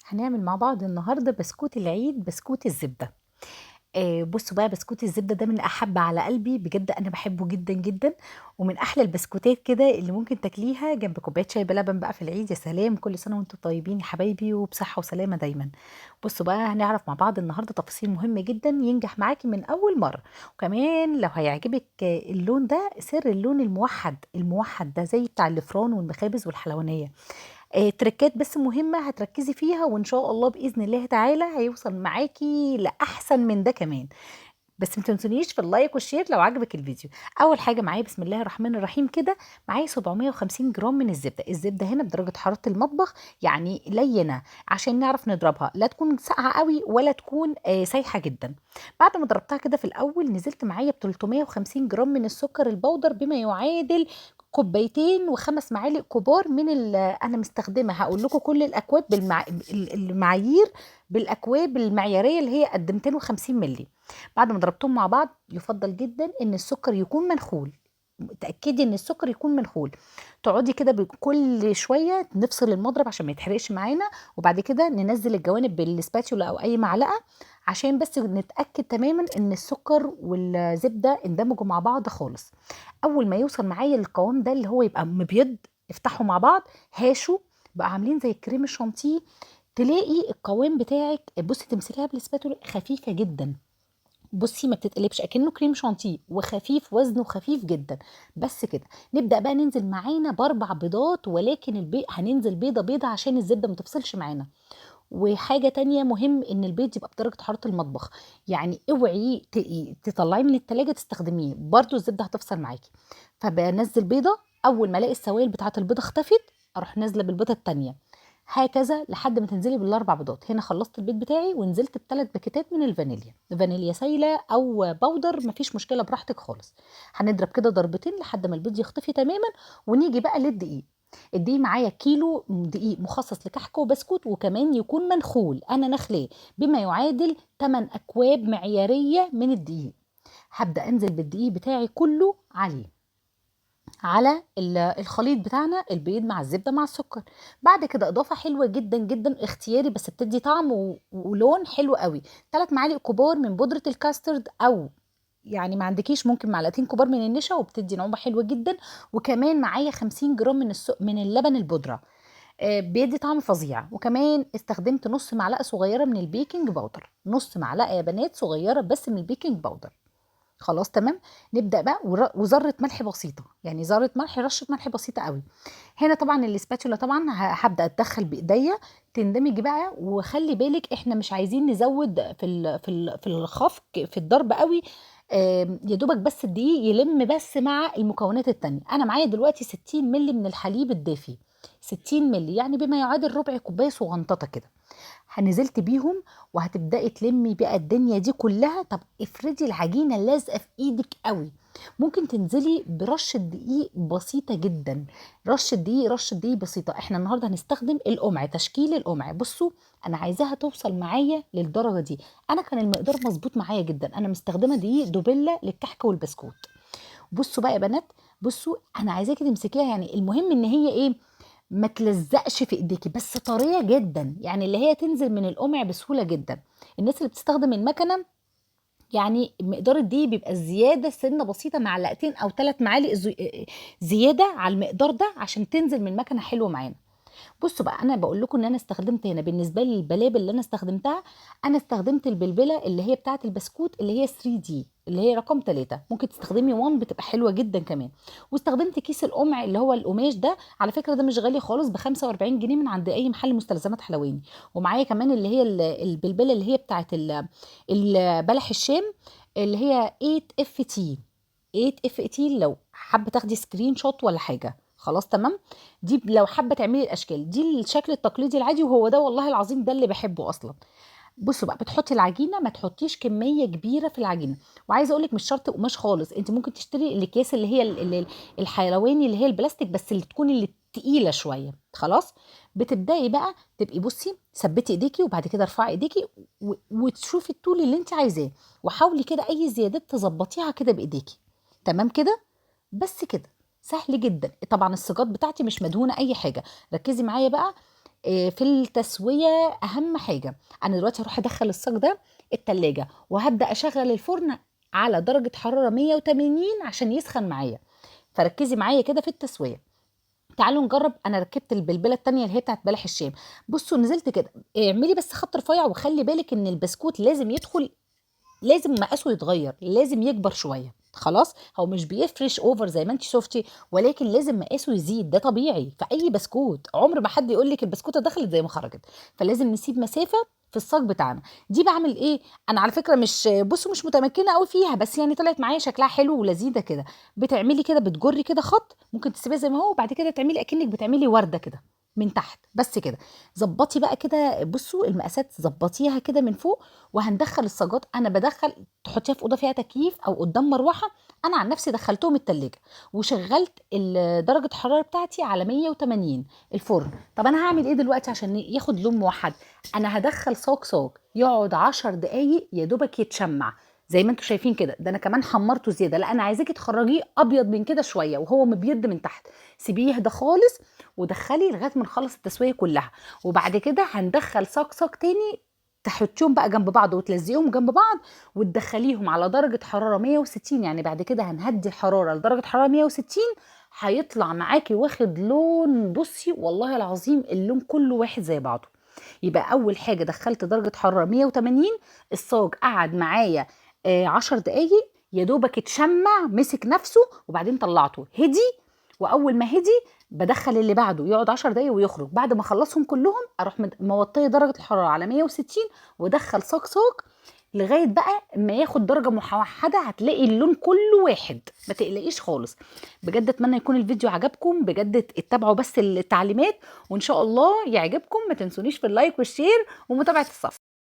هنعمل مع بعض النهارده بسكوت العيد، بسكوت الزبدة. بصوا بقى، بسكوت الزبدة ده من أحب على قلبي بجد، أنا بحبه جدا جدا. ومن أحلى البسكوتات كده اللي ممكن تاكليها جنب كوباية شاي بلبن بقى في العيد. يا سلام، كل سنة وانتم طيبين يا حبايبي وبصحة وسلامة دايما. بصوا بقى، هنعرف مع بعض النهارده تفاصيل مهمة جدا ينجح معاكي من أول مرة. وكمان لو هيعجبك اللون ده، سر اللون الموحد ده زي بتاع الفران والمخابز والحلوانية. تركات بس مهمة هتركزي فيها، وإن شاء الله بإذن الله تعالى هيوصل معاكي لأحسن من ده كمان. بس ما تنسونيش في اللايك والشير لو عجبك الفيديو. اول حاجه معايا بسم الله الرحمن الرحيم كده، معايا 750 جرام من الزبده. الزبده هنا بدرجه حراره المطبخ، يعني لينه عشان نعرف نضربها، لا تكون ساقعه قوي ولا تكون سايحه جدا. بعد ما ضربتها كده في الاول، نزلت معايا ب 350 جرام من السكر البودر، بما يعادل كوبايتين وخمس معالق كبار من انا مستخدمه، هقول لكم كل الاكواب المعايير بالاكواب المعياريه اللي هي قد 250 مللي. بعد ما ضربتهم مع بعض، يفضل جدا ان السكر يكون منخول. تأكدي ان السكر يكون منخول. تقعدي كده بكل شويه نفصل المضرب عشان ما يتحرقش معانا، وبعد كده ننزل الجوانب بالسباتيولا او اي معلقه، عشان بس نتاكد تماما ان السكر والزبده اندمجوا مع بعض خالص. اول ما يوصل معايا القوام ده اللي هو يبقى مبيض، افتحوا مع بعض، هاشوا، بقى عاملين زي الكريم الشانتيه. تلاقي القوام بتاعك، بصي تمسكيها بالسباتولا خفيفه جدا. بصي ما بتتقلبش، اكنه كريم شانتيه، وخفيف، وزنه خفيف جدا. بس كده نبدا بقى ننزل معانا باربع بيضات، ولكن هننزل بيضه بيضه عشان الزبده ما تفصلش معانا. وحاجه تانية مهم ان البيض يبقى بدرجه حراره المطبخ، يعني اوعي تطلعيه من التلاجة تستخدميه، برضو الزبده هتفصل معاكي. فبنزل بيضه، اول ما الاقي السوائل بتاعه البيضه اختفت، اروح نازله بالبيضه التانية، هكذا لحد ما تنزلي بالاربع بيضات. هنا خلصت البيض بتاعي ونزلت بثلاث باكيتات من الفانيليا، فانيليا سايله او باودر مفيش مشكله، براحتك خالص. هنضرب كده ضربتين لحد ما البيض يختفي تماما. ونيجي بقى للدقيق. الدقيق معايا كيلو دقيق مخصص لكحك وبسكوت، وكمان يكون منخول، انا نخلاه بما يعادل 8 اكواب معياريه من الدقيق. هبدا انزل بالدقيق بتاعي كله على الخليط بتاعنا، البيض مع الزبده مع السكر. بعد كده اضافه حلوه جدا جدا اختياري، بس بتدي طعم ولون حلو قوي. 3 معالق كبار من بودره الكاسترد، او يعني ما عندكيش ممكن معلقتين كبار من النشا، وبتدي نعومه حلوه جدا. وكمان معايا 50 جرام من اللبن البودره، بيدي طعم فظيع. وكمان استخدمت نص معلقه صغيره من البيكنج باودر، نص معلقه يا بنات صغيره بس من البيكنج باودر. خلاص تمام. نبدا بقى وذره ملح بسيطه، يعني ذره ملح، رشه ملح بسيطه قوي. هنا طبعا الاسباتولا طبعا هبدا اتدخل بايديا تندمج بقى. وخلي بالك احنا مش عايزين نزود في الخفق في الضرب قوي. يا دوبك بس الدقيق يلم بس مع المكونات التانية. انا معايا دلوقتي 60 مللي من الحليب الدافي، 60 مللي يعني بما يعادل ربع كوبايه صغنططه كده. نزلت بيهم، وهتبداي تلمي بقى الدنيا دي كلها. طب افردي العجينه لازقه في ايدك قوي، ممكن تنزلي برشه دقيق بسيطه جدا. رشه دقيق بسيطه. احنا النهارده هنستخدم القمع، تشكيل القمع. بصوا، انا عايزاها توصل معايا للدرجه دي. انا كان المقدار مظبوط معايا جدا، انا مستخدمه دقيق دوبيلا للكحك والبسكوت. بصوا بقى يا بنات، بصوا انا عايزاكي تمسكيها، يعني المهم ان هي ايه، ما تلزقش في ايديكي، بس طريه جدا، يعني اللي هي تنزل من القمع بسهوله جدا. الناس اللي بتستخدم المكنه، يعني مقدار الدقيق بيبقى زياده سنه بسيطه، معلقتين او 3 معالق زياده على المقدار ده عشان تنزل من المكنه حلوه معانا. بصوا بقى، انا بقول لكم ان انا استخدمت هنا بالنسبه لي البلابل اللي انا استخدمتها. انا استخدمت البلبله اللي هي بتاعه البسكوت، اللي هي 3 دي، اللي هي رقم 3. ممكن تستخدمي 1 بتبقى حلوه جدا كمان. واستخدمت كيس القمع اللي هو القماش ده، على فكره ده مش غالي خالص، ب 45 جنيه من عند اي محل مستلزمات حلواني. ومعايا كمان اللي هي البلبله اللي هي بتاعه بلح الشام، اللي هي 8 اف تي. 8 اف تي، لو حابه تاخدي سكرين شوت ولا حاجه. خلاص تمام. دي لو حابه تعملي الاشكال دي، الشكل التقليدي العادي، وهو ده والله العظيم ده اللي بحبه اصلا. بصوا بقى، بتحطي العجينه، ما تحطيش كميه كبيره في العجينه. وعايزه اقول لك مش شرط قماش خالص، انت ممكن تشتري الاكياس اللي هي الحلواني، اللي هي البلاستيك، بس اللي تكون اللي تقيله شويه. خلاص. بتبداي بقى تبقي بصي، ثبتي ايديكي وبعد كده ارفعي ايديكي، وتشوفي الطول اللي انت عايزاه، وحاولي كده اي زيادات تظبطيها كده بايديكي. تمام كده. بس كده، سهل جدا. طبعا السجاد بتاعتي مش مدهونه اي حاجه. ركزي معايا بقى. في التسويه اهم حاجه، انا دلوقتي هروح ادخل الصاج ده التلاجة وهبدا اشغل الفرن على درجه حراره 180 عشان يسخن معايا. فركزي معايا كده في التسويه. تعالوا نجرب. انا ركبت البلبله التانية اللي هي بتاعت بلح الشام. بصوا نزلت كده، اعملي بس خط رفيع وخلي بالك ان البسكوت لازم يدخل، لازم مقاسه يتغير، لازم يكبر شويه. خلاص، هو مش بيفرش اوفر زي ما انت شفتي، ولكن لازم مقاسه يزيد، ده طبيعي في اي بسكوت. عمر ما حد يقول لك البسكوته دخلت زي ما خرجت. فلازم نسيب مسافه في الصاج بتاعنا. دي بعمل ايه؟ انا على فكره مش، بصوا مش متمكنه قوي فيها، بس يعني طلعت معايا شكلها حلو ولذيذه كده. بتعملي كده، بتجري كده خط، ممكن تسيبيه زي ما هو، وبعد كده تعملي اكنك بتعملي ورده كده من تحت بس كده. ظبطي بقى كده، بصوا المقاسات ظبطيها كده من فوق. وهندخل الصاجات، انا بدخل تحطيها في اوضه فيها تكييف او قدام مروحه. انا عن نفسي دخلتهم التلاجة وشغلت درجه الحراره بتاعتي على 180 الفرن. طب انا هعمل ايه دلوقتي عشان ياخد لون موحد؟ انا هدخل صاج صاج يقعد 10 دقايق يا دوبك يتشمع زي ما انتم شايفين كده. ده انا كمان حمرته زياده، لا انا عايزاكي تخرجيه ابيض من كده شويه وهو مبيض من تحت. سيبيه يهدى خالص ودخلي لغايه ما نخلص التسويه كلها. وبعد كده هندخل صاج صاج تاني، تحطيهم بقى جنب بعض وتلزقيهم جنب بعض وتدخليهم على درجة حرارة 160. يعني بعد كده هنهدي الحرارة لدرجة حرارة 160. هيطلع معاكي واخد لون، بصي والله العظيم اللون كله واحد زي بعضه. يبقى أول حاجة دخلت درجة حرارة 180، الصاج قعد معايا 10 دقايق يا دوبك اتشمع مسك نفسه، وبعدين طلعته هدي. واول ما هدي بدخل اللي بعده يقعد 10 دقايق ويخرج. بعد ما اخلصهم كلهم اروح موطيه درجه الحراره على 160 وادخل صاج صاج لغايه بقى اما ياخد درجه موحده. هتلاقي اللون كله واحد، ما تقلقيش خالص. بجد اتمنى يكون الفيديو عجبكم، بجد اتبعوا بس التعليمات وان شاء الله يعجبكم. ما تنسونيش في اللايك والشير ومتابعه الصفحه.